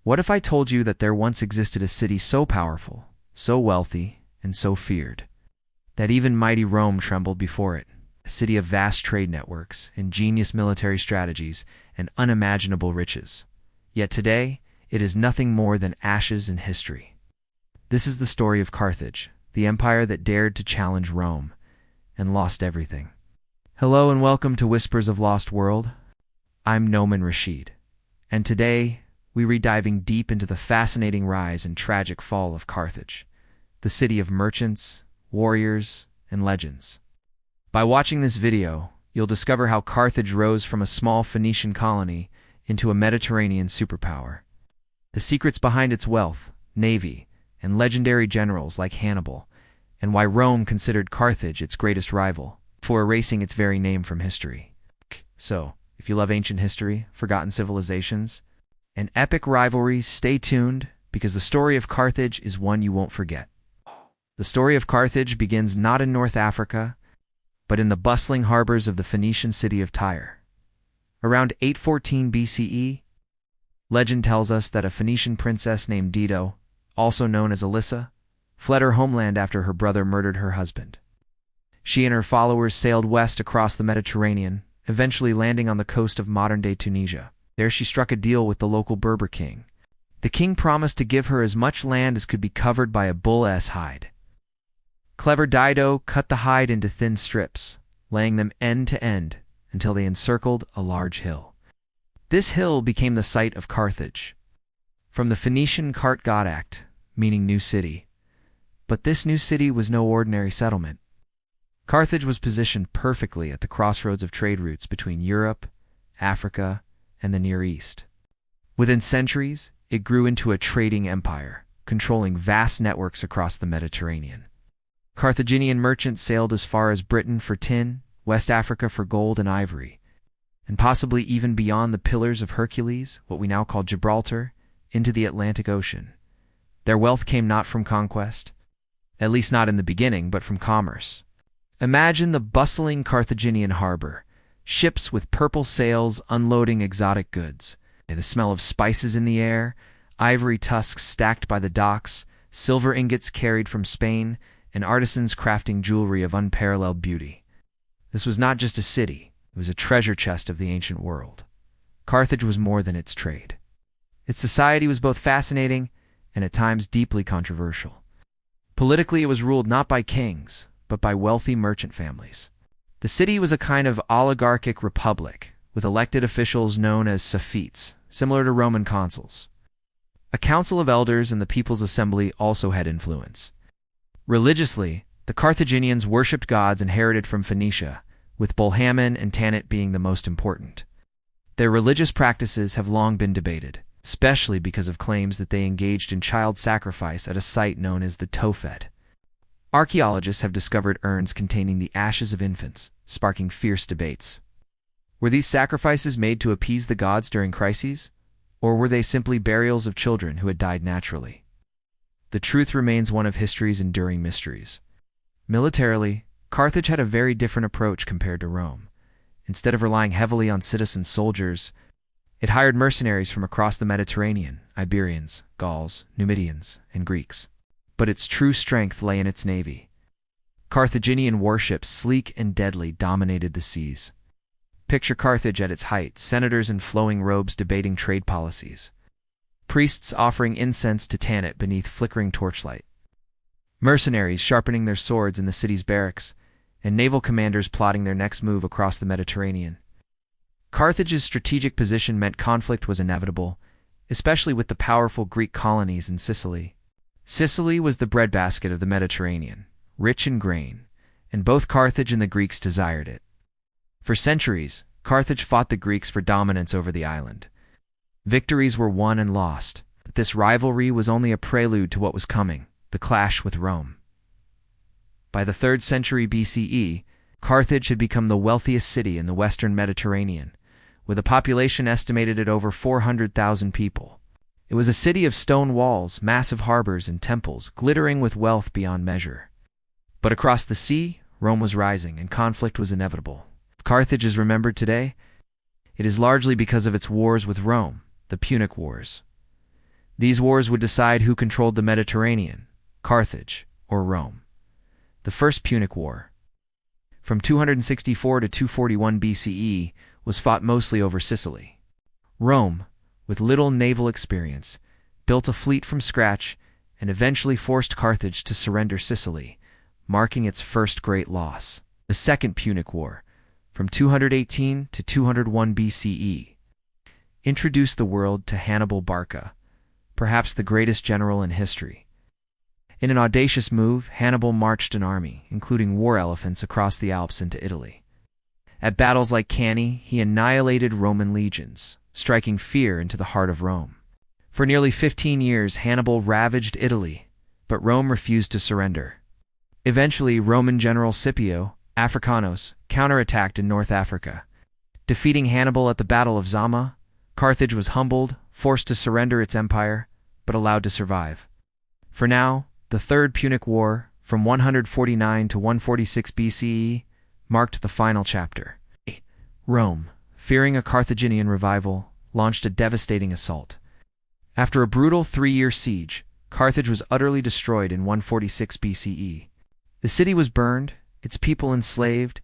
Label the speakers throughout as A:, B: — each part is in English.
A: What if I told you that there once existed a city so powerful, so wealthy, and so feared, that even mighty Rome trembled before it? A city of vast trade networks, ingenious military strategies, and unimaginable riches. Yet today, it is nothing more than ashes in history. This is the story of Carthage, the empire that dared to challenge Rome, and lost everything. Hello and welcome to Whispers of Lost World. I'm Noman Rashid, and today we read diving deep into the fascinating rise and tragic fall of Carthage, the city of merchants, warriors, and legends. By watching this video, you'll discover how Carthage rose from a small Phoenician colony into a Mediterranean superpower, the secrets behind its wealth, navy, and legendary generals like Hannibal, and why Rome considered Carthage its greatest rival, for erasing its very name from history. So, if you love ancient history, forgotten civilizations, and epic rivalries, stay tuned, because the story of Carthage is one you won't forget. The story of Carthage begins not in North Africa, but in the bustling harbors of the Phoenician city of Tyre. Around 814 BCE, legend tells us that a Phoenician princess named Dido, also known as Alyssa, fled her homeland after her brother murdered her husband. She and her followers sailed west across the Mediterranean, eventually landing on the coast of modern-day Tunisia. There she struck a deal with the local Berber king. The king promised to give her as much land as could be covered by a bull's hide. Clever Dido cut the hide into thin strips, laying them end to end until they encircled a large hill. This hill became the site of Carthage, from the Phoenician cart Gadact, meaning new city. But this new city was no ordinary settlement. Carthage was positioned perfectly at the crossroads of trade routes between Europe, Africa, and the Near East. Within centuries, it grew into a trading empire, controlling vast networks across the Mediterranean. Carthaginian merchants sailed as far as Britain for tin, West Africa for gold and ivory, and possibly even beyond the Pillars of Hercules, what we now call Gibraltar, into the Atlantic Ocean. Their wealth came not from conquest, at least not in the beginning, but from commerce. Imagine the bustling Carthaginian harbor, ships with purple sails unloading exotic goods, the smell of spices in the air, ivory tusks stacked by the docks, silver ingots carried from Spain, and artisans crafting jewelry of unparalleled beauty. This was not just a city, it was a treasure chest of the ancient world. Carthage was more than its trade. Its society was both fascinating and at times deeply controversial. Politically, it was ruled not by kings, but by wealthy merchant families. The city was a kind of oligarchic republic, with elected officials known as Sophites, similar to Roman consuls. A council of elders and the people's assembly also had influence. Religiously, the Carthaginians worshipped gods inherited from Phoenicia, with Bolhamen and Tanit being the most important. Their religious practices have long been debated, especially because of claims that they engaged in child sacrifice at a site known as the Tophet. Archaeologists have discovered urns containing the ashes of infants, sparking fierce debates. Were these sacrifices made to appease the gods during crises, or were they simply burials of children who had died naturally? The truth remains one of history's enduring mysteries. Militarily, Carthage had a very different approach compared to Rome. Instead of relying heavily on citizen soldiers, it hired mercenaries from across the Mediterranean, Iberians, Gauls, Numidians, and Greeks. But its true strength lay in its navy. Carthaginian warships, sleek and deadly, dominated the seas. Picture Carthage at its height, senators in flowing robes debating trade policies. Priests offering incense to Tanit beneath flickering torchlight. Mercenaries sharpening their swords in the city's barracks, and naval commanders plotting their next move across the Mediterranean. Carthage's strategic position meant conflict was inevitable, especially with the powerful Greek colonies in Sicily. Sicily was the breadbasket of the Mediterranean, rich in grain, and both Carthage and the Greeks desired it. For centuries, Carthage fought the Greeks for dominance over the island. Victories were won and lost, but this rivalry was only a prelude to what was coming, the clash with Rome. By the 3rd century BCE, Carthage had become the wealthiest city in the western Mediterranean, with a population estimated at over 400,000 people. It was a city of stone walls, massive harbors, and temples, glittering with wealth beyond measure. But across the sea, Rome was rising, and conflict was inevitable. If Carthage is remembered today, it is largely because of its wars with Rome, the Punic Wars. These wars would decide who controlled the Mediterranean, Carthage or Rome. The First Punic War, from 264 to 241 BCE, was fought mostly over Sicily. Rome, with little naval experience, built a fleet from scratch and eventually forced Carthage to surrender Sicily, marking its first great loss. The Second Punic War, from 218 to 201 BCE, introduced the world to Hannibal Barca, perhaps the greatest general in history. In an audacious move, Hannibal marched an army, including war elephants, across the Alps into Italy. At battles like Cannae, he annihilated Roman legions, striking fear into the heart of Rome. For nearly 15 years, Hannibal ravaged Italy, but Rome refused to surrender. Eventually, Roman general Scipio, Africanos, counterattacked in North Africa. Defeating Hannibal at the Battle of Zama, Carthage was humbled, forced to surrender its empire, but allowed to survive. For now, the Third Punic War, from 149 to 146 BCE, marked the final chapter. Rome, fearing a Carthaginian revival, launched a devastating assault. After a brutal 3-year siege, Carthage was utterly destroyed in 146 BCE. The city was burned, its people enslaved,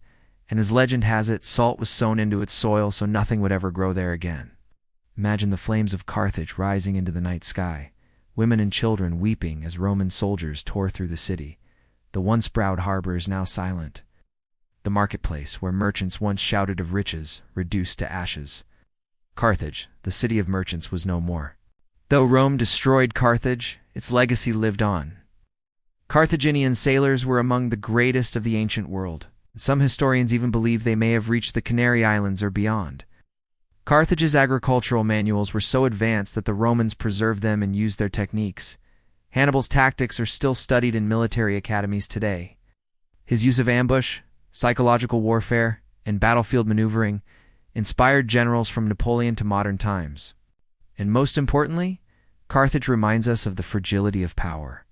A: and as legend has it, salt was sown into its soil so nothing would ever grow there again. Imagine the flames of Carthage rising into the night sky, women and children weeping as Roman soldiers tore through the city. The once proud harbor is now silent. The marketplace, where merchants once shouted of riches, reduced to ashes. Carthage, the city of merchants, was no more. Though Rome destroyed Carthage, its legacy lived on. Carthaginian sailors were among the greatest of the ancient world. Some historians even believe they may have reached the Canary Islands or beyond. Carthage's agricultural manuals were so advanced that the Romans preserved them and used their techniques. Hannibal's tactics are still studied in military academies today. His use of ambush, psychological warfare, and battlefield maneuvering inspired generals from Napoleon to modern times. And most importantly, Carthage reminds us of the fragility of power.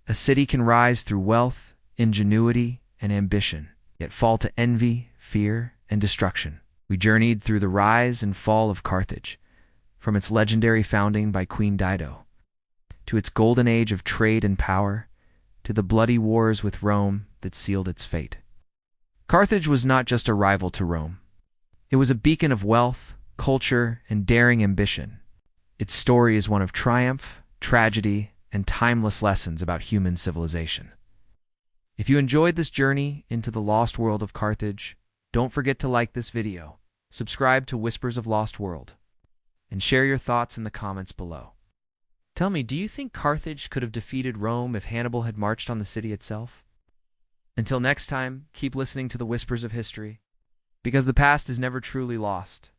A: A city can rise through wealth, ingenuity, and ambition, yet fall to envy, fear, and destruction. We journeyed through the rise and fall of Carthage, from its legendary founding by Queen Dido, to its golden age of trade and power, to the bloody wars with Rome that sealed its fate. Carthage was not just a rival to Rome. It was a beacon of wealth, culture, and daring ambition. Its story is one of triumph, tragedy, and timeless lessons about human civilization. If you enjoyed this journey into the lost world of Carthage, don't forget to like this video, subscribe to Whispers of Lost World, and share your thoughts in the comments below. Tell me, do you think Carthage could have defeated Rome if Hannibal had marched on the city itself? Until next time, keep listening to the Whispers of History, because the past is never truly lost.